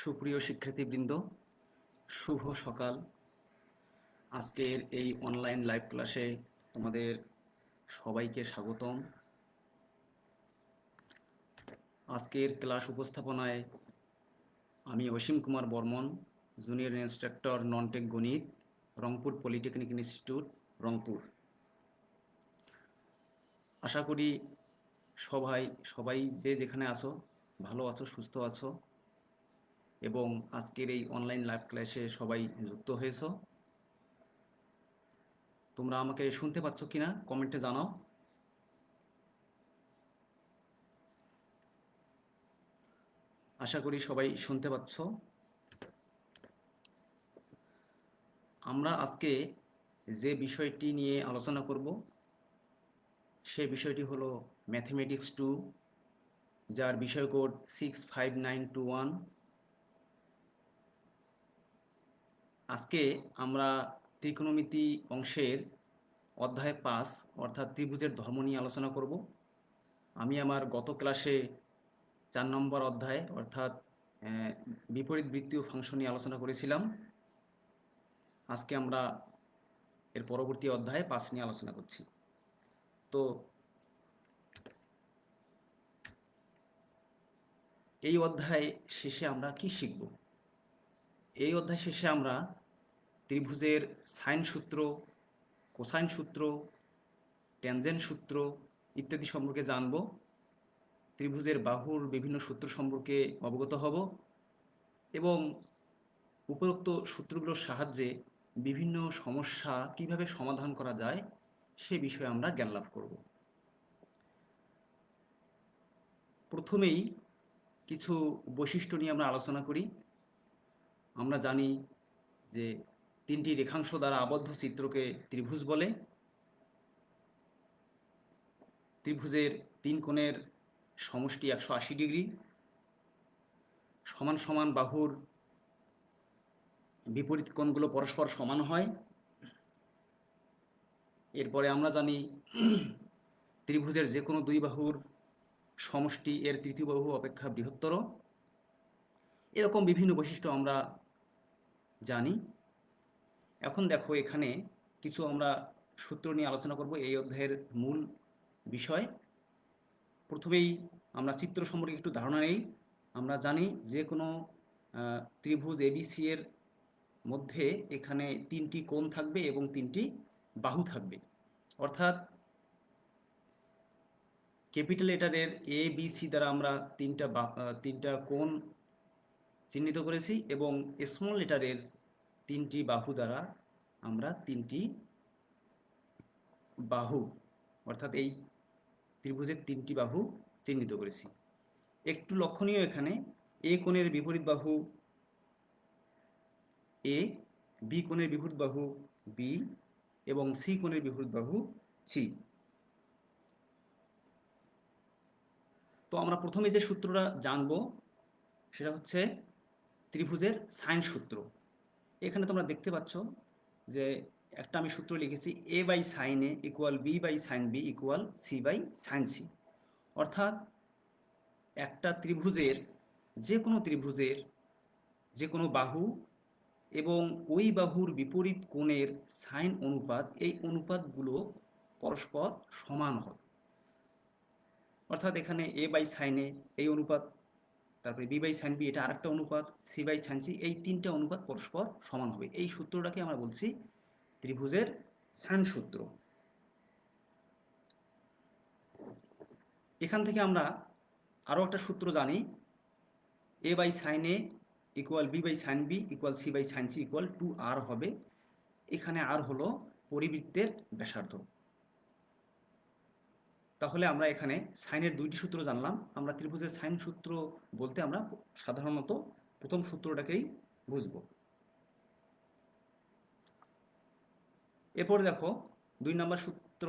সুপ্রিয় শিক্ষার্থীবৃন্দ, শুভ সকাল। আজকের এই অনলাইন লাইভ ক্লাসে তোমাদের সবাইকে স্বাগতম। আজকের ক্লাস উপস্থাপনায় আমি অসীম কুমার বর্মন, জুনিয়র ইন্সট্রাক্টর নন-টেক গণিত, রংপুর পলিটেকনিক ইনস্টিটিউট, রংপুর। আশা করি সবাই যে যেখানে আছো ভালো আছো, সুস্থ আছো এবং আজকের এই অনলাইন লাইভ ক্লাসে সবাই যুক্ত হয়েছো। তোমরা আমাকে শুনতে পাচ্ছ কিনা কমেন্টে জানাও। আশা করি সবাই শুনতে পাচ্ছ। আমরা আজকে যে বিষয়টি নিয়ে আলোচনা করব সে বিষয়টি হলো ম্যাথমেটিক্স 2, যার বিষয় কোড 65921। আজকে আমরা ত্রিকোণমিতি অংশের অধ্যায় 5 অর্থাৎ ত্রিভুজের ধর্ম নিয়ে আলোচনা করব। আমি আমার গত ক্লাসে 4 নম্বর অধ্যায় অর্থাৎ বিপরীত বৃত্তীয় ফাংশন নিয়ে আলোচনা করেছিলাম। আজকে আমরা এর পরবর্তী অধ্যায় 5 নিয়ে আলোচনা করছি। তো এই অধ্যায় শেষে আমরা কি শিখব? এই অধ্যায় শেষে আমরা ত্রিভুজের সাইন সূত্র, কোসাইন সূত্র, ট্যানজেন্ট সূত্র ইত্যাদি সম্পর্কে জানব। ত্রিভুজের বাহুর বিভিন্ন সূত্র সম্পর্কে অবগত হব এবং উপরোক্ত সূত্রগুলোর সাহায্যে বিভিন্ন সমস্যা কিভাবে সমাধান করা যায় সে বিষয়ে আমরা জ্ঞান লাভ করব। প্রথমেই কিছু বৈশিষ্ট্য নিয়ে আমরা আলোচনা করি। আমরা জানি যে তিনটি রেখাংশ দ্বারা আবদ্ধ চিত্রকে ত্রিভুজ বলে। ত্রিভুজের তিন কোণের সমষ্টি 180 ডিগ্রি। সমান সমান বাহুর বিপরীত কোণগুলো পরস্পর সমান হয়। এরপরে আমরা জানি ত্রিভুজের যে কোনো দুই বাহুর সমষ্টি এর তৃতীয় বাহু অপেক্ষা বৃহত্তর। এরকম বিভিন্ন বৈশিষ্ট্য আমরা জানি। এখন দেখো, এখানে কিছু আমরা সূত্র নিয়ে আলোচনা করব, এই অধ্যায়ের মূল বিষয়। প্রথমেই আমরা চিত্র সম্পর্কে একটু ধারণা নেই। আমরা জানি যে কোনো ত্রিভুজ এবিসি এর মধ্যে এখানে তিনটি কোণ থাকবে এবং তিনটি বাহু থাকবে। অর্থাৎ ক্যাপিটাল লেটারের এ বি সি দ্বারা আমরা তিনটা কোণ চিহ্নিত করেছি এবং স্মল লেটারের তিনটি বাহু দ্বারা আমরা তিনটি বাহু অর্থাৎ এই ত্রিভুজের তিনটি বাহু চিহ্নিত করেছি। একটু লক্ষণীয়, এখানে এ কোণের বিপরীত বাহু এ, বি কোণের বিপরীত বাহু বি এবং সি কোণের বিপরীত বাহু সি। তো আমরা প্রথমে যে সূত্রটা জানব সেটা হচ্ছে ত্রিভুজের সাইন সূত্র। এখানে তোমরা দেখতে পাচ্ছ যে একটা আমি সূত্র লিখেছি, a by sine A equal B by sine B equal C by sine C. অর্থাৎ একটা ত্রিভুজের যে কোনো বাহু এবং ওই বাহুর বিপরীত কোণের সাইন অনুপাত, এই অনুপাতগুলো পরস্পর সমান হয়। অর্থাৎ এখানে এ বাই সাইন এ এই অনুপাত, তারপরে বি বাই সাইন বি এটা আরেকটা অনুপাত, সি বাই সাইন সি এই তিনটা অনুপাত পরস্পর সমান হবে। এই সূত্রটাকে আমরা বলছি ত্রিভুজের সাইন সূত্র। এখান থেকে আমরা আরও একটা সূত্র জানি, a by sine A equal B by sine B equal C by sine C equal 2r হবে। এখানে আর হলো পরিবৃত্তের ব্যাসার্ধ। তাহলে আমরা এখানে সাইনের দুইটি সূত্র জানলাম। আমরা ত্রিভুজের সাইন সূত্র বলতে আমরা সাধারণত প্রথম সূত্রটাকেই বুঝব। এরপরে দেখো 2 নম্বর সূত্র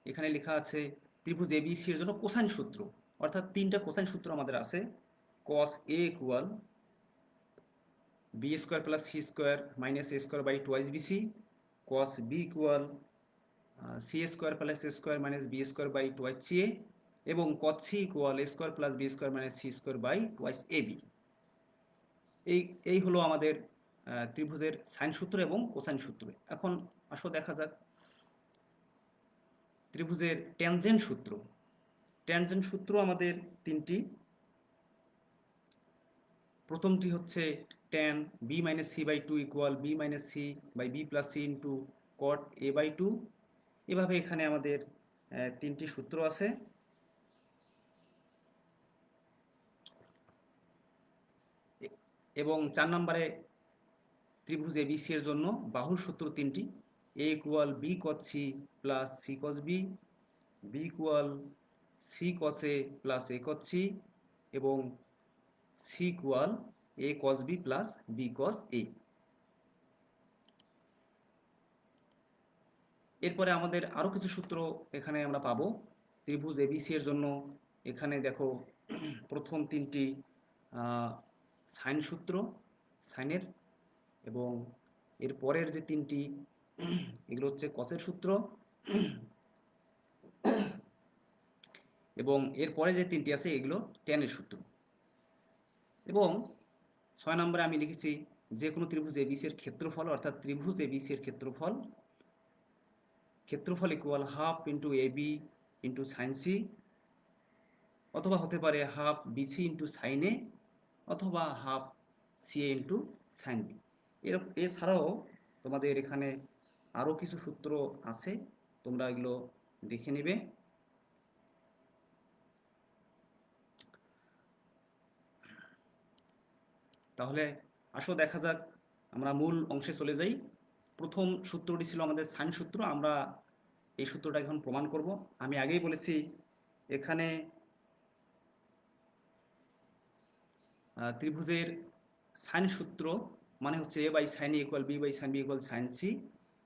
এখানে লেখা আছে ত্রিভুজ এবিসি এর জন্য কোসাইন সূত্র। অর্থাৎ তিনটা কোসাইন সূত্র আমাদের আছে। cos a equal b square plus c square minus a square by twice bc, cos b equal c square plus a square minus b square by twice c a এবং cos c equal a square plus b square minus c square by twice a b. এই এই হলো আমাদের ত্রিভুজের sign সূত্র এবং cosine সূত্র। এখন আসো দেখা যাক ত্রিভুজের ট্যানজেন্ট সূত্র। ট্যানজেন্ট সূত্র আমাদের তিনটি। প্রথমটি হচ্ছে tan B minus C by two equal B minus C by B plus C into cot A by two. এভাবে এখানে আমাদের তিনটি সূত্র আছে। এবং 4 নম্বরে ত্রিভুজ এবিসি এর জন্য বাহুর সূত্র তিনটি। A equal b cos c plus c cos b, b equal c cos a plus a cos c, এবং c equal a cos b plus b cos a. এরপরে আমাদের আরও কিছু সূত্র এখানে আমরা পাবো ত্রিভুজ এবিসি এর জন্য। এখানে দেখো প্রথম তিনটি সাইন সূত্র, সাইনের, এবং এর পরের যে তিনটি এগুলো হচ্ছে কসের সূত্র, এবং এর পরে যে তিনটি আছে এগুলো ট্যানের সূত্র। এবং 6 নম্বরে আমি লিখেছি যে কোনো ত্রিভুজ এবিসি এর ক্ষেত্রফল, অর্থাৎ ত্রিভুজ এবিসি এর ক্ষেত্রফল equal half into A B into sine C, অথবা হতে পারে হাফ বিসি ইন্টু সাইন এ, অথবা হাফ সি এ ইন্টু সাইন বি। এছাড়াও তোমাদের এখানে আরও কিছু সূত্র আছে, তোমরা এগুলো দেখে নেবে। তাহলে আসো দেখা যাক, আমরা মূল অংশে চলে যাই। প্রথম সূত্রটি ছিল আমাদের সাইন সূত্র। আমরা এই সূত্রটা এখন প্রমাণ করব। আমি আগেই বলেছি এখানে ত্রিভুজের সাইন সূত্র মানে হচ্ছে a by sine A equal B by sine B equal sine c,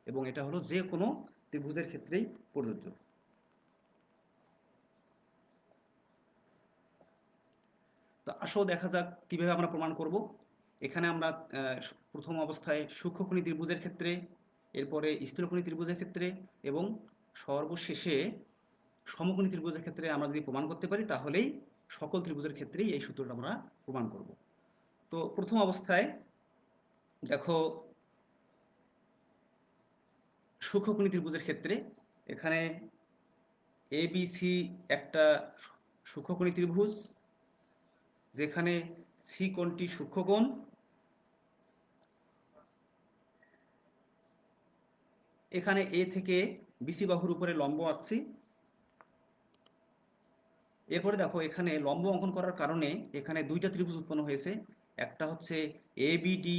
এবং এটা হলো যে কোনো ত্রিভুজের ক্ষেত্রেই প্রযোজ্য। তো আসো দেখা যাক কিভাবে আমরা প্রমাণ করব। এখানে আমরা প্রথম অবস্থায় সূক্ষ্মকোণী ত্রিভুজের ক্ষেত্রে, এরপরে স্থূলকোণী ত্রিভুজের ক্ষেত্রে, এবং সর্বশেষে সমকোণী ত্রিভুজের ক্ষেত্রে আমরা যদি প্রমাণ করতে পারি তাহলেই সকল ত্রিভুজের ক্ষেত্রেই এই সূত্রটা আমরা প্রমাণ করব। তো প্রথম অবস্থায় দেখো সূক্ষ্মকোণী ত্রিভুজের ক্ষেত্রে এখানে এবিসি একটা সূক্ষ্মকোণী ত্রিভুজ, যেখানে সি কোণটি সূক্ষ্মকোণ। এখানে এ থেকে বিসি বাহুর উপরে লম্ব আঁকছি। এরপরে দেখো এখানে লম্ব অঙ্কন করার কারণে এখানে দুইটা ত্রিভুজ উৎপন্ন হয়েছে, একটা হচ্ছে এ বি ডি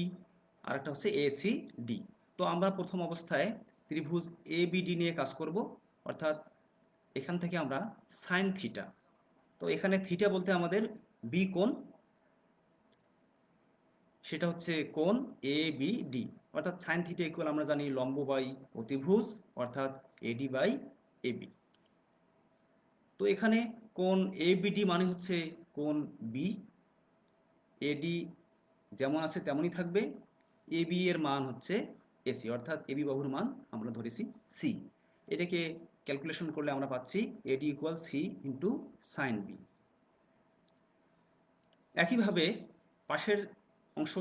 আর একটা হচ্ছে এ সি ডি। তো আমরা প্রথম অবস্থায় ত্রিভুজ এ বি ডি নিয়ে কাজ করব, অর্থাৎ এখান থেকে আমরা সাইন থিটা, তো এখানে থিটা বলতে আমাদের বি কোণ, সেটা হচ্ছে কোণ এ বি ডি, অর্থাৎ সাইন থিটা ইকুয়াল আমরা জানি লম্ব বাই অতিভুজ, অর্থাৎ এডি বাই এবি। তো এখানে কোণ এবিডি মানে হচ্ছে কোণ বি, এডি যেমন আছে তেমনই থাকবে, এবি এর মান হচ্ছে এসি, অর্থাৎ এবি বাহুর মান আমরা ধরেছি সি। এটাকে ক্যালকুলেশন করলে আমরা পাচ্ছি AD equal C into sine B. একইভাবে পাশের অংশ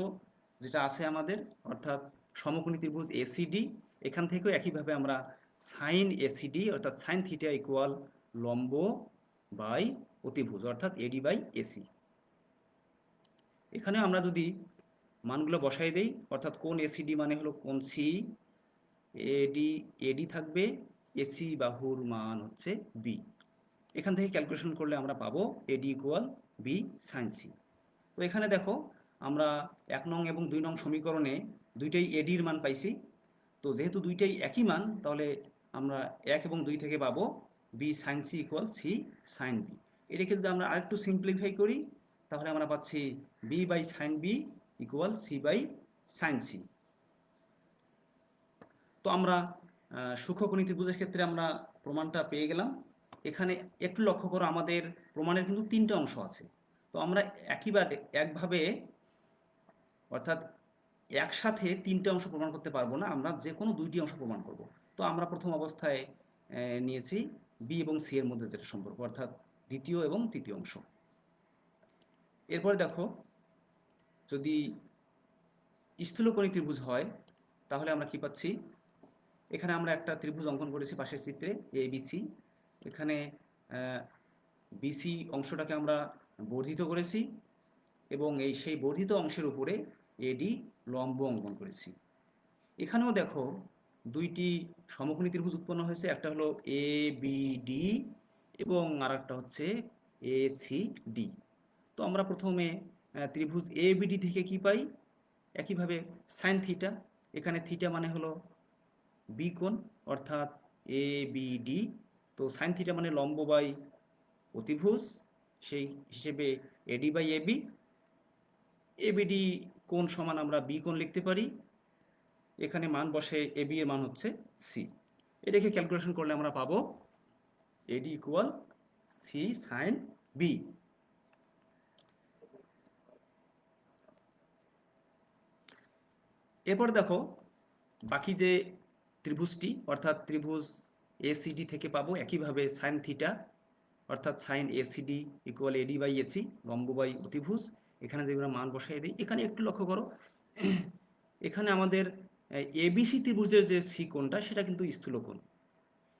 যেটা আছে আমাদের, অর্থাৎ সমকোণী ত্রিভুজ এসিডি, এখান থেকেও একইভাবে আমরা সাইন এসিডি অর্থাৎ সাইন থিটা ইকুয়াল লম্ব বাই অতিভুজ, অর্থাৎ এডি বাই এসি। এখানে আমরা যদি মানগুলো বসাই দেই, অর্থাৎ কোণ এসিডি মানে হলো কোণ সি, এডি এডি থাকবে, এসি বাহুর মান হচ্ছে বি। এখান থেকে ক্যালকুলেশন করলে আমরা পাবো AD equal B sine C. তো এখানে দেখো আমরা 1 নং এবং 2 নং সমীকরণে দুইটাই এডির মান পাইছি। তো যেহেতু দুইটাই একই মান, তাহলে আমরা 1 এবং 2 থেকে পাবো B sine C equal C sine B. এটাকে যদি আমরা আরেকটু সিম্পলিফাই করি তাহলে আমরা পাচ্ছি B by sine B equal C by sine C. তো আমরা সূক্ষ্মকোণী ত্রিভুজের ক্ষেত্রে আমরা প্রমাণটা পেয়ে গেলাম। এখানে একটু লক্ষ্য করো, আমাদের প্রমাণের কিন্তু 3টে অংশ আছে। তো আমরা একভাবে, অর্থাৎ একসাথে 3টে অংশ প্রমাণ করতে পারবো না, আমরা যে কোনো 2টি অংশ প্রমাণ করব। তো আমরা প্রথম অবস্থায় নিয়েছি বি এবং সি এর মধ্যে যেটা সম্পর্ক, অর্থাৎ দ্বিতীয় এবং তৃতীয় অংশ। এরপরে দেখো যদি স্থূলকোণী ত্রিভুজ হয় তাহলে আমরা কি পাচ্ছি, এখানে আমরা একটা ত্রিভুজ অঙ্কন করেছি পাশের চিত্রে ABC। এখানে বিসি অংশটাকে আমরা বর্ধিত করেছি এবং সেই বর্ধিত অংশের উপরে এডি লম্ব অঙ্কন করেছি। এখানেও দেখো দুইটি সমকোণী ত্রিভুজ উৎপন্ন হয়েছে, একটা হলো ABD এবং আর একটা হচ্ছে ACD। তো আমরা প্রথমে ত্রিভুজ ABD থেকে কি পাই, একইভাবে সাইন থিটা, এখানে থিটা মানে হলো বি কোণ অর্থাৎ ABD। তো সাইন থিটা মানে লম্ব বাই অতিভুজ, সেই হিসেবে AD বাই AB। ABD কোণ সমান আমরা বি কোণ লিখতে পারি, এখানে মান বসে AB এর মান হচ্ছে সি। এটাকে ক্যালকুলেশন করলে আমরা পাবো AD equal C sine B. এরপর দেখো বাকি যে ত্রিভুজটি অর্থাৎ ত্রিভুজ ACD থেকে পাবো একইভাবে সাইন থিটা অর্থাৎ sine ACD equal AD by AC লম্ব বাই অতিভুজ। এখানে যদি আমরা মান বসাই দিই, এখানে একটু লক্ষ্য করো, এখানে আমাদের ABC ত্রিভুজের যে সি কোণটা সেটা কিন্তু স্থূলকোণ,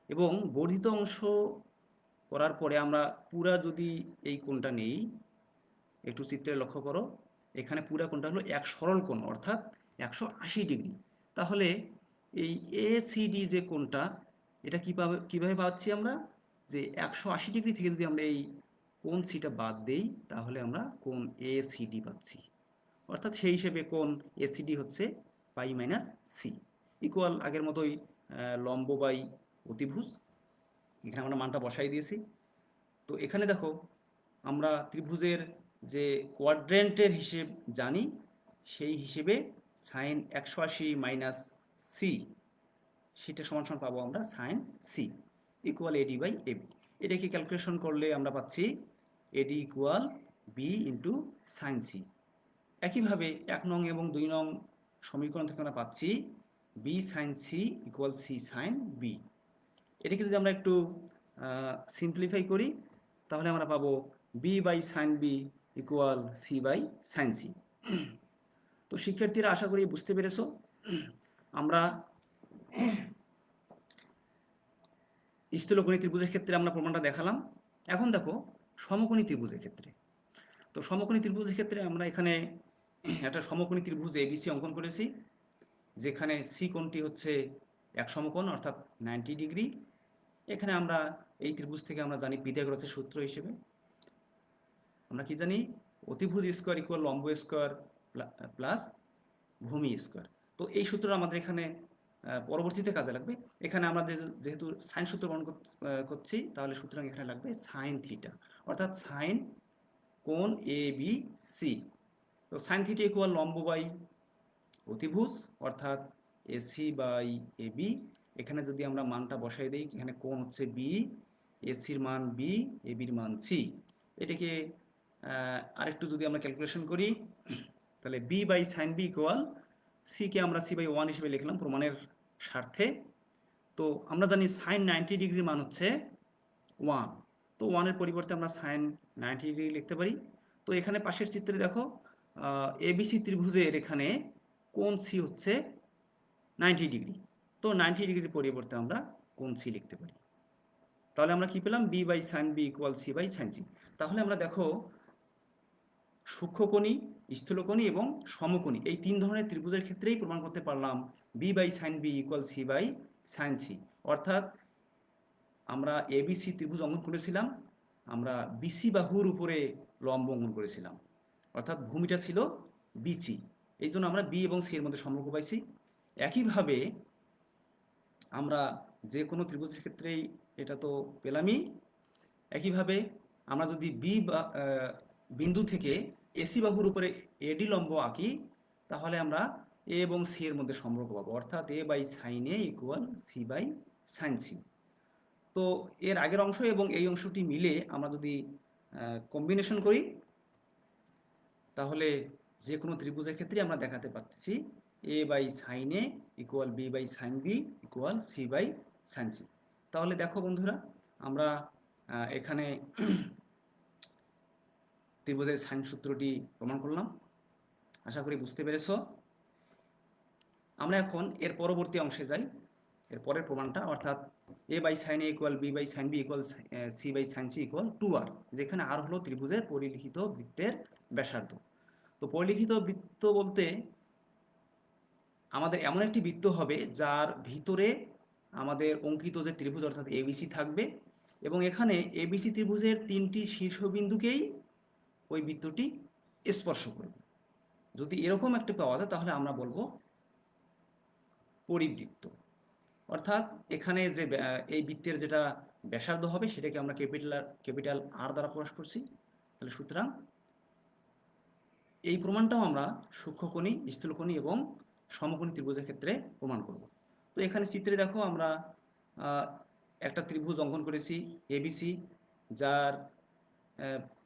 এবং বর্ধিত অংশ করার পরে আমরা পুরা যদি এই কোণটা নেই, একটু চিত্রে লক্ষ্য করো, এখানে পুরা কোণটা হলো এক সরল কোণ অর্থাৎ 180 ডিগ্রি। তাহলে এই ACD যে কোণটা, এটা কিভাবে পাচ্ছি আমরা, যে 180 ডিগ্রি থেকে যদি আমরা এই কোণ সিটা বাদ দেই তাহলে আমরা কোণ ACD পাচ্ছি। অর্থাৎ সেই হিসেবে কোণ ACD হচ্ছে পাই মাইনাস সি ইকুয়াল আগের মতোই লম্ব বাই অতিভুজ। এখানে আমরা মানটা বসাই দিয়েছি। তো এখানে দেখো আমরা ত্রিভুজের যে কোয়াড্রেন্টের হিসেব জানি, সেই হিসেবে সাইন 180 মাইনাস সি সেটা সমান সমান পাবো আমরা sine C equal AD by AB। এটাকে ক্যালকুলেশন করলে আমরা পাচ্ছি AD equal B into sine C. একইভাবে 1 নং এবং 2 নং সমীকরণ থেকে আমরা পাচ্ছি B sine C equal C sine B. এটাকে যদি আমরা একটু সিম্পলিফাই করি তাহলে আমরা পাবো B by sine B equal C by sine C. তো শিক্ষার্থীরা আশা করি বুঝতে পেরেছো। আমরা স্থূলকোণী ত্রিভুজের ক্ষেত্রে আমরা প্রমাণটা দেখালাম। এখন দেখো সমকোণী ত্রিভুজের ক্ষেত্রে। তো সমকোণী ত্রিভুজের ক্ষেত্রে আমরা এখানে একটা সমকোণী ত্রিভুজ ABC অঙ্কন করেছি, যেখানে সি কোণটি হচ্ছে এক সমকোণ অর্থাৎ 90 ডিগ্রি। এখানে আমরা এই ত্রিভুজ থেকে আমরা জানি পিথাগোরাসের সূত্র হিসেবে আমরা কি জানি, অতিভুজ স্কোয়ার ইকুয়াল লম্ব স্কোয়ার প্লাস ভূমি স্কোয়ার। তো এই সূত্রটা আমাদের এখানে পরবর্তীতে কাজে লাগবে। এখানে আমাদের যেহেতু সাইন সূত্র প্রমাণ করছি, তাহলে সুতরাং এখানে লাগবে সাইন থিটা অর্থাৎ সাইন কোণ ABC। তো সাইন থিটা ইকুয়াল লম্ব বাই অতিভুজ অর্থাৎ AC বাই AB। এখানে যদি আমরা মানটা বসাই দিই, এখানে কোণ হচ্ছে B, ACর মান B, ABর মান C। এটাকে আরেকটু যদি আমরা ক্যালকুলেশন করি তাহলে B by sine B equal সিকে আমরা C বাই 1 হিসেবে লিখলাম প্রমাণের স্বার্থে। তো আমরা জানি সাইন 90 ডিগ্রির মান হচ্ছে 1। তো 1-এর পরিবর্তে আমরা সাইন 90 ডিগ্রি লিখতে পারি। তো এখানে পাশের চিত্রে দেখো ABC ত্রিভুজের এখানে কোণ সি হচ্ছে 90 ডিগ্রি। তো 90 ডিগ্রির পরিবর্তে আমরা কোণ সি লিখতে পারি। তাহলে আমরা কি পেলাম, B by sine B equal C by sine C. তাহলে আমরা দেখো সূক্ষ্মকোণী, স্থূলকোণী এবং সমকোণী এই 3 ধরনের ত্রিভুজের ক্ষেত্রেই প্রমাণ করতে পারলাম B by sine B equal C by sine C. অর্থাৎ আমরা ABC ত্রিভুজ অঙ্কন করেছিলাম, আমরা BC বাহুর উপরে লম্ব অঙ্কন করেছিলাম, অর্থাৎ ভূমিটা ছিল BC, এই জন্য আমরা বি এবং সি এর মধ্যে সম্পর্ক পাইছি। একইভাবে আমরা যে কোনো ত্রিভুজের ক্ষেত্রেই এটা তো পেলামই। একইভাবে আমরা যদি বিন্দু থেকে AC বাহুর উপরে AD লম্ব আঁকি তাহলে আমরা A এবং সি এর মধ্যে সম্পর্ক পাবো, অর্থাৎ A by sine A equal C by sine C. তো এর আগের অংশ এবং এই অংশটি মিলে আমরা যদি কম্বিনেশন করি তাহলে যে কোনো ত্রিভুজের ক্ষেত্রে আমরা দেখাতে পারতেছি A by sine A equal B by sine B equal C by sine C. তাহলে দেখো বন্ধুরা, আমরা এখানে ত্রিভুজের সাইন সূত্রটি প্রমাণ করলাম। আশা করি বুঝতে পেরেছো। আমরা এখন এর পরবর্তী অংশে যাই, এর পরের প্রমাণটা, অর্থাৎ a by sine A equal B by sine B equal C by sine C equal 2r, যেখানে আর হলো ত্রিভুজের পরিলিখিত বৃত্তের ব্যাসার্ধ। তো পরিলিখিত বৃত্ত বলতে আমাদের এমন একটি বৃত্ত হবে যার ভিতরে আমাদের অঙ্কিত যে ত্রিভুজ অর্থাৎ এবিসি থাকবে, এবং এখানে এবিসি ত্রিভুজের 3টি শীর্ষবিন্দুকেই ওই বৃত্তটি স্পর্শ করবে। যদি এরকম একটা পাওয়া যায় তাহলে আমরা বলবো পরিবৃত্ত। অর্থাৎ এখানে যে এই বৃত্তের যেটা ব্যাসার্ধ হবে সেটাকে আমরা ক্যাপিটাল আর দ্বারা প্রকাশ করছি। তাহলে সুতরাং এই প্রমাণটাও আমরা সূক্ষ্মকোণী, স্থূলকোণী এবং সমকোণী ত্রিভুজের ক্ষেত্রে প্রমাণ করব। তো এখানে চিত্রে দেখো আমরা একটা ত্রিভুজ অঙ্কন করেছি এবিসি, যার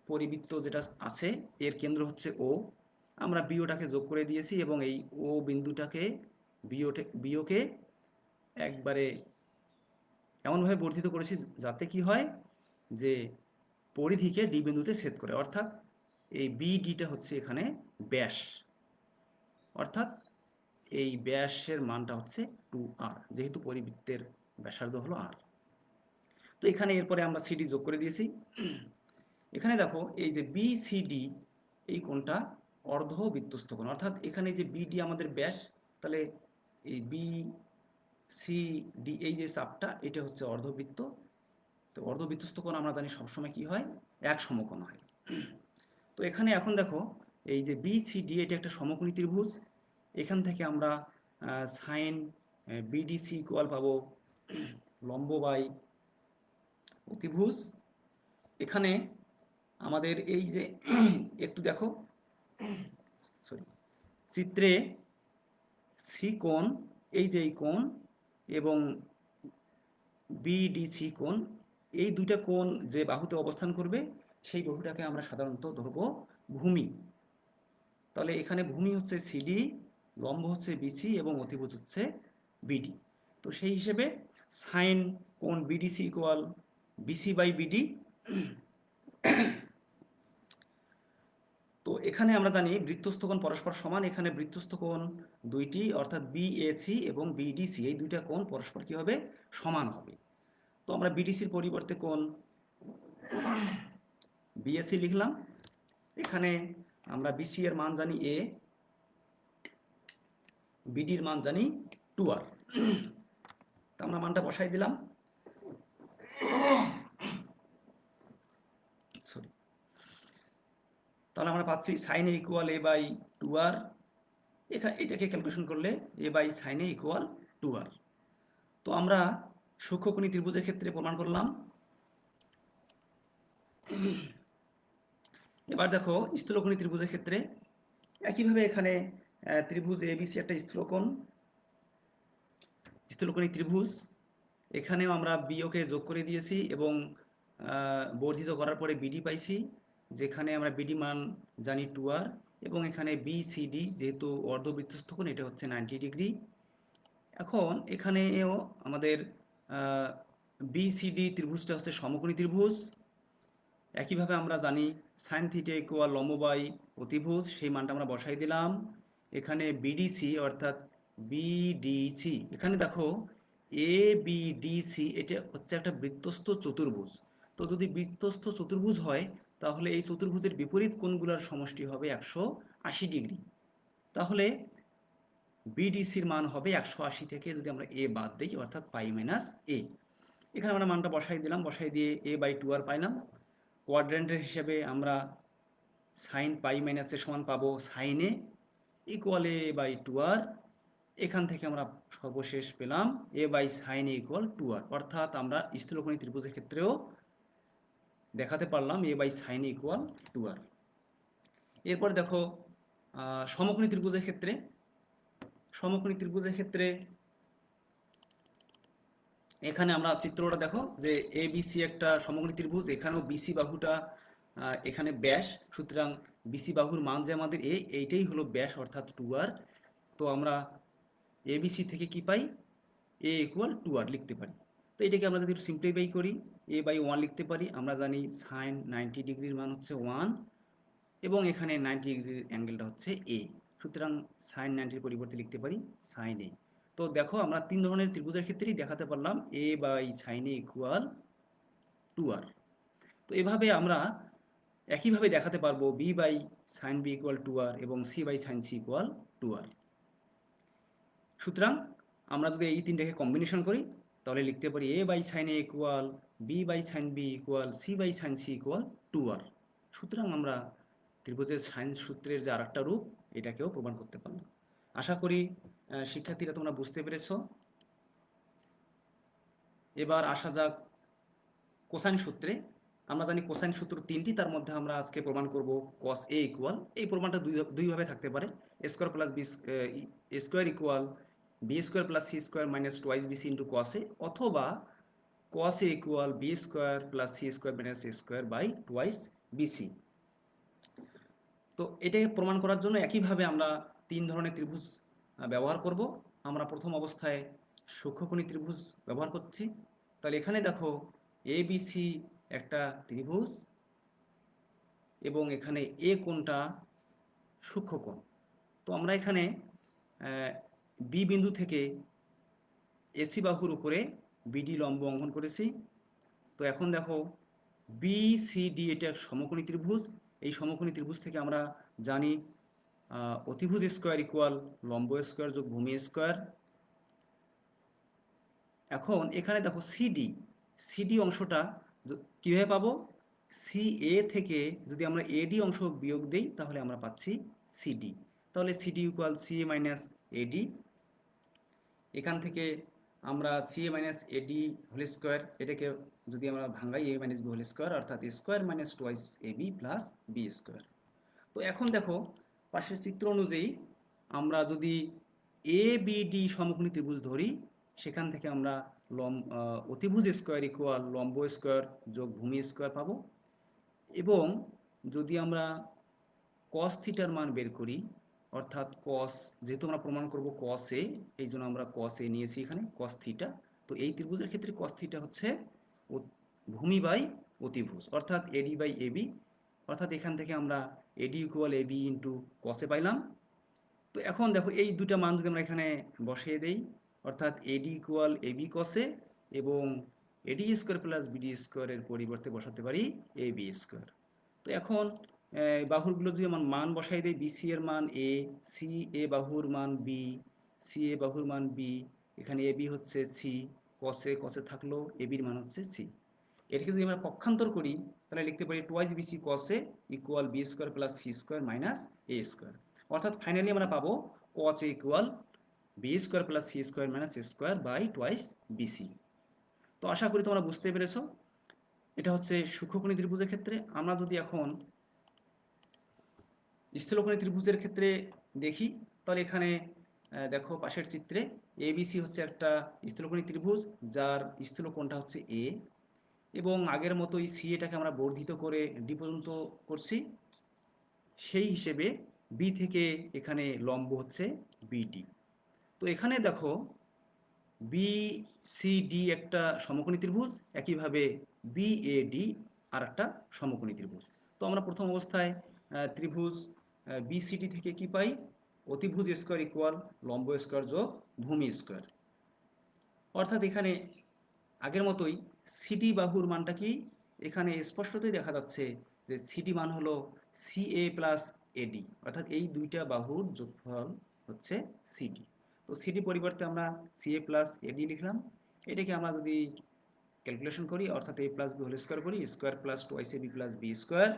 পরিবৃত্ত যেটা আছে এর কেন্দ্র হচ্ছে ও। আমরা বিওটাকে যোগ করে দিয়েছি এবং এই ও বিন্দুটাকে বিওকে একবারে এমনভাবে বর্ধিত করেছি যাতে কি হয় যে পরিধিকে ডি বিন্দুতে ছেদ করে, অর্থাৎ এই বিডিটা হচ্ছে এখানে ব্যাস, অর্থাৎ এই ব্যাসের মানটা হচ্ছে 2r, যেহেতু পরিবৃত্তের ব্যাসার্ধ হলো r। তো এখানে এরপরে আমরা সিডি যোগ করে দিয়েছি। এখানে দেখো এই যে বিসিডি এই কোণটা অর্ধবৃত্তস্থ কোণ, অর্থাৎ এখানে যে বিডি আমাদের ব্যাস, তাহলে এই বিসিডি এই যে চাপটা এটা হচ্ছে অর্ধবৃত্ত। তো অর্ধবৃত্তস্থ কোণ আমরা জানি সবসময় কি হয়, এক সমকোণ হয়। তো এখানে এখন দেখো এই যে বিসিডি এটা একটা সমকোণী ত্রিভুজ, এখান থেকে আমরা সাইন বিডিসি ইকুয়াল পাবো লম্ব বাই অতিভুজ। এখানে আমাদের এই যে একটু দেখো সরি, চিত্রে সি কোণ, এই যে এই কোণ এবং বিডিসি কোণ, এই দুইটা কোণ যে বাহুতে অবস্থান করবে সেই বাহুটাকে আমরা সাধারণত ধরবো ভূমি। তাহলে এখানে ভূমি হচ্ছে সিডি, লম্ব হচ্ছে বিসি এবং অতিভুজ হচ্ছে বিডি। তো সেই হিসেবে সাইন কোণ BDC equal BC by BD. তো এখানে আমরা জানি বৃত্তস্থ কোণ পরস্পর সমান, এখানে বৃত্তস্থ কোণ দুইটি অর্থাৎ বিএসি এবং বিডিসি এই দুইটা কোণ পরস্পর কি হবে, সমান হবে। তো আমরা বিডিসির পরিবর্তে কোণ বিএসি লিখলাম। এখানে আমরা বিসি এর মান জানি এ, বিডির মান জানি 2r। তো আমরা মানটা বসাই দিলাম, সরি। তাহলে আমরা পাচ্ছি sine A equal a by 2r। এটাকে ক্যালকুলেশন করলে a by sine A equal 2r। তো আমরা সূক্ষ্মকোণী ত্রিভুজের ক্ষেত্রে প্রমাণ করলাম। এবার দেখো স্থূলকোণী ত্রিভুজের ক্ষেত্রে একইভাবে এখানে ত্রিভুজ এবিসি একটা স্থূলকোণী ত্রিভুজ, এখানেও আমরা বিওকে যোগ করে দিয়েছি এবং বর্ধিত করার পরে বিডি পাইছি, যেখানে আমরা বিডি মান জানি 2r, এবং এখানে বিসিডি যেহেতু অর্ধবৃত্তস্থ কোণ এটা হচ্ছে 90 ডিগ্রি। এখন এখানেও আমাদের বিসিডি ত্রিভুজটা হচ্ছে সমকোণী ত্রিভুজ। একইভাবে আমরা জানি সাইন থিটা ইকুয়াল লম্ব বাই অতিভুজ, সেই মানটা আমরা বসাই দিলাম। এখানে বিডিসি অর্থাৎ বিডিসি, এখানে দেখো এ বিডিসি এটা হচ্ছে একটা বৃত্তস্থ চতুর্ভুজ। তো যদি বৃত্তস্থ চতুর্ভুজ হয় তাহলে এই চতুর্ভুজের বিপরীত কোণগুলোর সমষ্টি হবে 180 ডিগ্রি। তাহলে বিডিসির মান হবে 180 থেকে যদি আমরা এ বাদ দিই অর্থাৎ পাই মাইনাস এ। এখানে আমরা মানটা বসাই দিলাম, বসাই দিয়ে এ বাই 2r পাইলাম। কোয়াড্র্যান্টের হিসেবে আমরা সাইন পাই মাইনাস এর সমান পাবো sine A equal a by 2r। এখান থেকে আমরা সর্বশেষ পেলাম a by sine A equal 2r, অর্থাৎ আমরা স্থূলকোণী ত্রিভুজের ক্ষেত্রেও দেখাতে পারলাম a by sine A equal 2r। এরপর দেখো সমকোণী ত্রিভুজের ক্ষেত্রে, সমকোণী ত্রিভুজের ক্ষেত্রে এখানে আমরা চিত্রটা দেখো যে এ বিসি একটা সমকোণী ত্রিভুজ, এখানেও বিসি বাহুটা এখানে ব্যাস, সুতরাং বিসি বাহুর মান যে আমাদের এইটাই হলো ব্যাস অর্থাৎ 2r। তো আমরা এবিসি থেকে কি পাই, এ ইকুয়াল 2r লিখতে পারি। তো এটাকে আমরা যদি সিম্পলিফাই করি এ বাই 1 লিখতে পারি। আমরা জানি সাইন 90 ডিগ্রির মান হচ্ছে 1 এবং এখানে 90 ডিগ্রির অ্যাঙ্গেলটা হচ্ছে এ, সুতরাং সাইন 90 পরিবর্তে লিখতে পারি সাইন এ। তো দেখো আমরা 3 ধরনের ত্রিভুজের ক্ষেত্রেই দেখাতে পারলাম a by sine A equal 2r। তো এভাবে আমরা একইভাবে দেখাতে পারবো b by sine b equal 2r এবং c by sine c equal 2r। সুতরাং আমরা যদি এই তিনটাকে কম্বিনেশন করি তাহলে লিখতে পারি a by sine A equal b by sine b equal c by sine c equal 2r। সুতরাং আমরা ত্রিভুজের সাইন সূত্রের যে আরেকটা রূপ এটাকেও প্রমাণ করতে পারলাম। আশা করি শিক্ষার্থীরা তোমরা বুঝতে পেরেছো। এবার আসা যাক কোসাইন সূত্রে। আমরা জানি কোসাইন সূত্র তিনটি, তার মধ্যে আমরা আজকে প্রমাণ করব কস এ ইকুয়াল, এই প্রমাণটা দুইভাবে থাকতে পারে, a square plus b square equal b square plus c square minus twice bc into cos a, অথবা cos a equal b square plus c square minus a square by twice bc. তো এটাকে প্রমাণ করার জন্য একইভাবে আমরা তিন ধরনের ত্রিভুজ ব্যবহার করব। আমরা প্রথম অবস্থায় সূক্ষ্মকোণী ত্রিভুজ ব্যবহার করছি। তাহলে এখানে দেখো এ বি সি একটা ত্রিভুজ এবং এখানে এ কোণটা সূক্ষ্মকোণ। তো আমরা এখানে বি বিন্দু থেকে এসি বাহুর উপরে বিডি লম্ব অঙ্কন করেছি। তো এখন দেখো বি সি ডি এটা সমকোণী ত্রিভুজ। এই সমকোণী ত্রিভুজ থেকে আমরা জানি অতিভুজ স্কোয়ার ইকুয়াল লম্ব স্কোয়ার যোগ ভূমি স্কোয়ার। এখন এখানে দেখো সিডি, সিডি অংশটা কিভাবে পাবো? সি এ থেকে যদি আমরা এডি অংশ বিয়োগ দেই তাহলে আমরা পাচ্ছি সিডি। তাহলে সিডি ইকুয়াল সি এ মাইনাস এডি। এখান থেকে আমরা সি এ মাইনাস এডি হোল স্কোয়ার এটাকে যদি আমরা ভাঙাই এ মাইনাস বি হোল স্কোয়ার, অর্থাৎ square minus twice A B plus b square. তো এখন দেখো পাশের চিত্র অনুযায়ী আমরা যদি এ বি ডি সমকোণী ত্রিভুজ ধরি, সেখান থেকে আমরা অতিভুজ স্কোয়ার ইকুয়াল লম্ব স্কোয়ার যোগ ভূমি স্কোয়ার পাবো। এবং যদি আমরা কস থিটার মান বের করি, অর্থাৎ কস, যেহেতু আমরা প্রমাণ করব কস এ, এই জন্য আমরা কস এ নিয়েছি এখানে কস থিটা। তো এই ত্রিভুজের ক্ষেত্রে কস থিটা হচ্ছে ভূমি বাই অতিভুজ, অর্থাৎ এডি বাই এবি। অর্থাৎ এখান থেকে আমরা এডি ইকুয়াল এবি ইন্টু কসে পাইলাম। তো এখন দেখো এই দুটা মান যদি আমরা এখানে বসিয়ে দেই, অর্থাৎ এডি ইকুয়াল এবি কসে এবং এডি স্কোয়ার প্লাস বিডি স্কোয়ারের পরিবর্তে বসাতে পারি এ বি স্কোয়ার। তো এখন বাহুরগুলো যদি আমার মান বসাই দেই, বিসি এর মান এ, সি এ বাহুর মান বি, সি এ বাহুর মান বি, এখানে এ বি হচ্ছে সি, কসে কসে থাকলো এবির মান হচ্ছে সি। এটাকে যদি আমরা পক্ষান্তর করি তাহলে লিখতে পারি টোয়াইস বিসি কসে equal b square plus c square minus a square. অর্থাৎ ফাইনালি আমরা পাবো cos a equal b square plus c square minus a square by twice bc. তো আশা করি তোমরা বুঝতে পেরেছো। এটা হচ্ছে সূক্ষ্মকোণী ত্রিভুজের ক্ষেত্রে। আমরা যদি এখন স্থূলকোণী ত্রিভুজের ক্ষেত্রে দেখি, তাহলে এখানে দেখো পাশের চিত্রে এবিসি হচ্ছে একটা স্থূলকোণী ত্রিভুজ, যার স্থূলকোণটা হচ্ছে এ, এবং আগের মতোই সি এটাকে আমরা বর্ধিত করে ডি পর্যন্ত করছি। সেই হিসেবে বি থেকে এখানে লম্ব হচ্ছে বিডি। তো এখানে দেখো বি সি ডি একটা সমকোণী ত্রিভুজ, একইভাবে বি এ ডি আর একটা সমকোণী ত্রিভুজ। তো আমরা প্রথম অবস্থায় ত্রিভুজ বিসিডি থেকে কি পাই? অতিভুজ স্কোয়ার ইকুয়াল লম্ব স্কোয়ার যোগ ভূমি স্কোয়ার। অর্থাৎ এখানে আগের মতোই সিডি বাহুর মানটা কি, এখানে স্পষ্টতই দেখা যাচ্ছে যে সিডি মান হলো সি এ প্লাস এডি, অর্থাৎ এই দুইটা বাহুর যোগফল হচ্ছে সিডি। তো সিডি পরিবর্তে আমরা সি এ প্লাস এডি লিখলাম। এটাকে আমরা যদি ক্যালকুলেশন করি, অর্থাৎ এ প্লাস বি হোল স্কোয়ার করি, square plus twice A B plus b square.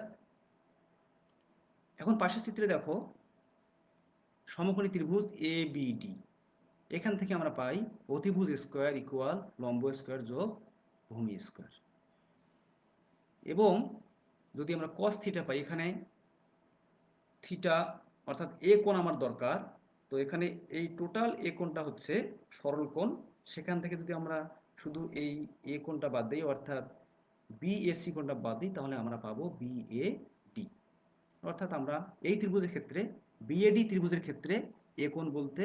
এখন পাশের চিত্রে দেখো সমকোণী ত্রিভুজ এ বি ডি, এখান থেকে আমরা পাই অতিভুজ স্কোয়ার ইকুয়াল লম্ব স্কোয়ার যোগ ভূমি স্কোয়ার। এবং যদি আমরা কস থিটা পাই, এখানে থিটা অর্থাৎ এ কোণ আমার দরকার। তো এখানে এই টোটাল এ কোণটা হচ্ছে সরল কোণ, সেখান থেকে যদি আমরা শুধু এই এ কোণটা বাদ দিই, অর্থাৎ বিএসি কোণটা বাদ দিই, তাহলে আমরা পাবো বিএডি। অর্থাৎ আমরা এই ত্রিভুজের ক্ষেত্রে, বিএডি ত্রিভুজের ক্ষেত্রে এ কোণ বলতে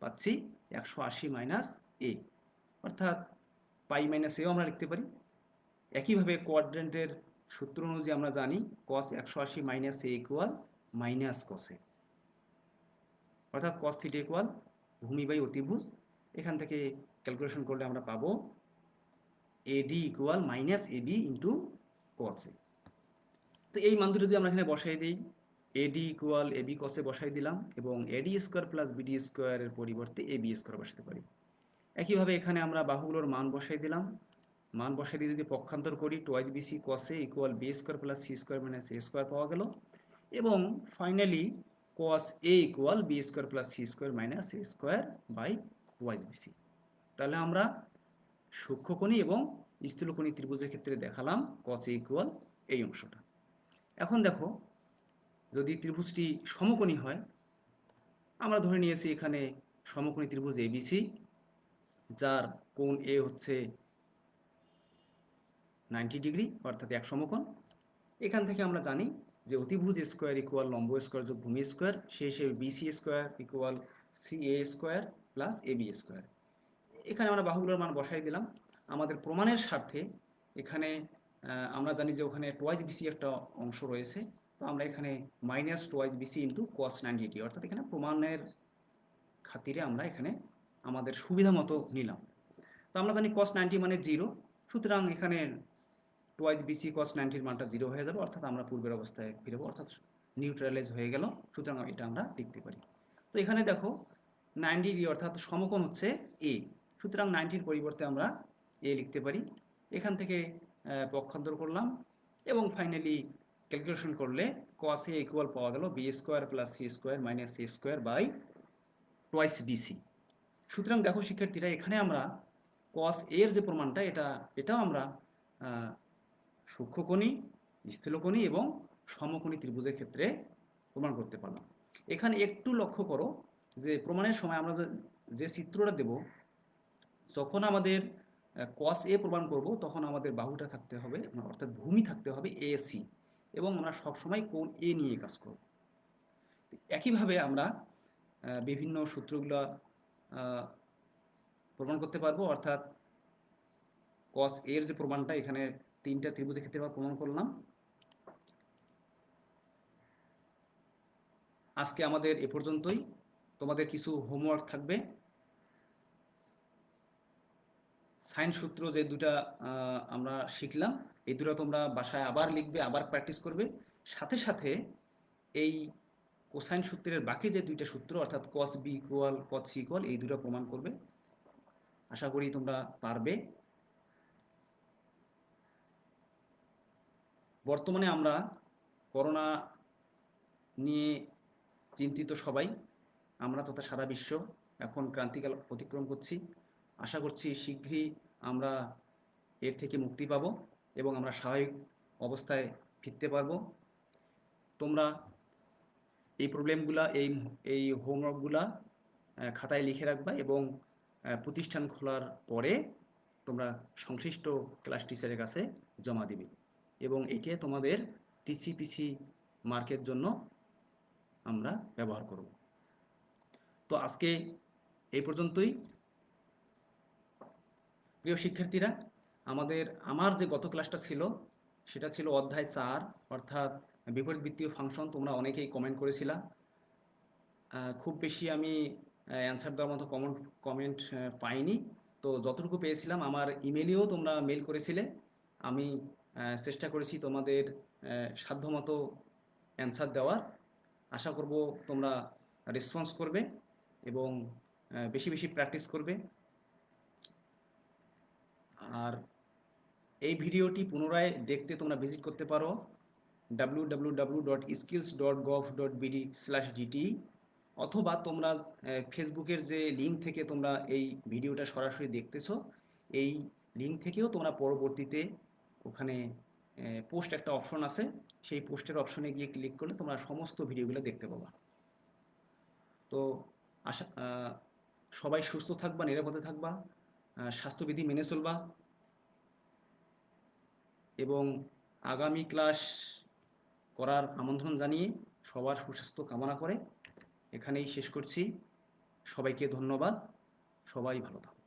পাচ্ছি 180 মাইনাস এ, অর্থাৎ পাই মাইনাস এও আমরা লিখতে পারি। একইভাবে কোয়াড্রেন্টের সূত্র অনুযায়ী আমরা জানি cos 180 মাইনাস এ ইকুয়াল মাইনাস কসে। অর্থাৎ cos থিটা ইকুয়াল ভূমি বাই অতিভুজ। এখান থেকে ক্যালকুলেশন করলে আমরা পাবো AD equal minus AB into cos A। তো এই মান দুটো যদি আমরা এখানে বসাই দিই, AD equal AB cos A বসাই দিলাম এবং AD স্কোয়ার প্লাস BD স্কোয়ারের পরিবর্তে AB স্কোয়ার বসাতে পারি। একইভাবে এখানে আমরা বাহুগুলোর মান বসাই দিলাম। মান বসাই দিয়ে যদি পক্ষান্তর করি, twice BC cos A equal B square plus C square minus A square পাওয়া গেল এবং finally cos A equal B square plus C square minus A square by twice BC। তাহলে আমরা সূক্ষ্মকোণী এবং স্থূলকোণী ত্রিভুজের ক্ষেত্রে দেখালাম cos A ইকুয়াল এই অংশটা। এখন দেখো, যদি ত্রিভুজটি সমকোণী হয়, আমরা ধরে নিয়েছি এখানে সমকোণী ত্রিভুজ ABC, যার কোণ A হচ্ছে 90 ডিগ্রি অর্থাৎ এক সমকোণ। এখান থেকে আমরা জানি যে অতিভুজ স্কোয়ার ইকুয়াল লম্ব স্কোয়ার যোগ ভূমি স্কোয়ার, সেই হিসেবে BC square equal CA square plus AB square. এখানে আমরা বাহুগুলোর মান বসাই দিলাম। আমাদের প্রমাণের স্বার্থে এখানে আমরা জানি যে ওখানে টোয়াইস BC একটা অংশ রয়েছে, তো আমরা এখানে minus twice BC into cos 90 অর্থাৎ এখানে প্রমাণের খাতিরে আমরা এখানে আমাদের সুবিধা মতো নিলাম। তো আমরা জানি cos 90 মানে 0, সুতরাং এখানে টোয়াইস BC cos 90 মানটা 0 হয়ে যাবে, অর্থাৎ আমরা পূর্বের অবস্থায় ফিরবো, অর্থাৎ নিউট্রালাইজ হয়ে গেল। সুতরাং এটা আমরা লিখতে পারি। তো এখানে দেখো 90 অর্থাৎ সমকোণ হচ্ছে A, সুতরাং 90-র পরিবর্তে আমরা A লিখতে পারি। এখান থেকে পক্ষান্তর করলাম এবং ফাইনালি ক্যালকুলেশন করলে cos A ইকুয়াল পাওয়া গেল B square plus C square minus A square by twice BC। সুতরাং দেখো শিক্ষার্থীরা, এখানে আমরা cos A এর যে প্রমাণটা, এটাও আমরা সূক্ষ্মকোণী, স্থূলকোণী এবং সমকোণী ত্রিভুজের ক্ষেত্রে প্রমাণ করতে পারলাম। এখানে একটু লক্ষ্য করো যে প্রমাণের সময় আমরা যে চিত্রটা দেব, যখন আমাদের cos A প্রমাণ করব তখন আমাদের বাহুটা থাকতে হবে, অর্থাৎ ভূমি থাকতে হবে AC, এবং আমরা সবসময় কোণ A নিয়ে কাজ করব। একইভাবে আমরা বিভিন্ন সূত্রগুলো প্রমাণ করতে পারবো, অর্থাৎ cos A এর যে প্রমাণটা এখানে তিনটা ত্রিভুজের ক্ষেত্রে আমরা প্রমাণ করলাম। আজকে আমাদের এ পর্যন্তই। তোমাদের কিছু হোমওয়ার্ক থাকবে। সাইন সূত্র যে দুটা আমরা শিখলাম, এই দুটো তোমরা বাসায় আবার লিখবে, আবার প্র্যাকটিস করবে। সাথে সাথে এই কোসাইন সূত্রের বাকি যে দুইটা সূত্র, অর্থাৎ cos B equal cos C equal, এই দুটো প্রমাণ করবে। আশা করি তোমরা পারবে। বর্তমানে আমরা করোনা নিয়ে চিন্তিত সবাই, আমরা তথা সারা বিশ্ব এখন ক্রান্তিকাল অতিক্রম করছি। আশা করছি শীঘ্রই আমরা এর থেকে মুক্তি পাব এবং আমরা স্বাভাবিক অবস্থায় ফিরতে পারবো। তোমরা এই প্রবলেমগুলা, এই হোমওয়ার্কগুলা খাতায় লিখে রাখবা এবং প্রতিষ্ঠান খোলার পরে তোমরা সংশ্লিষ্ট ক্লাস টিচারের কাছে জমা দিবে এবং এটি তোমাদের TCPC মার্কের জন্য আমরা ব্যবহার করব। তো আজকে এই পর্যন্তই। প্রিয় শিক্ষার্থীরা, আমার যে গত ক্লাসটা ছিল সেটা ছিল অধ্যায় 4, অর্থাৎ বিপরীত বৃত্তীয় ফাংশন। তোমরা অনেকেই কমেন্ট করেছিলা। খুব বেশি আমি অ্যান্সার দেওয়ার মতো কমেন্ট পাইনি। তো যতটুকু পেয়েছিলাম, আমার ইমেলেও তোমরা মেল করেছিলে। আমি চেষ্টা করেছি তোমাদের সাধ্যমতো অ্যান্সার দেওয়ার। আশা করব তোমরা রেসপন্স করবে এবং বেশি বেশি প্র্যাকটিস করবে। আর এই ভিডিওটি পুনরায় দেখতে তোমরা ভিজিট করতে পারো www.skills.gov.bd/dt, অথবা তোমরা ফেসবুকের যে লিঙ্ক থেকে তোমরা এই ভিডিওটা সরাসরি দেখতেছো, এই লিঙ্ক থেকেও তোমরা পরবর্তীতে ওখানে পোস্ট একটা অপশন আছে, সেই পোস্টের অপশনে গিয়ে ক্লিক করলে তোমরা সমস্ত ভিডিওগুলো দেখতে পাবা। তো আশা সবাই সুস্থ থাকবা, নিরাপদে থাকবা, স্বাস্থ্যবিধি মেনে চলবা এবং আগামী ক্লাস করার আমন্ত্রণ জানিয়ে সবার সুস্বাস্থ্য কামনা করে এখানেই শেষ করছি। সবাইকে ধন্যবাদ। সবাই ভালো থাকো।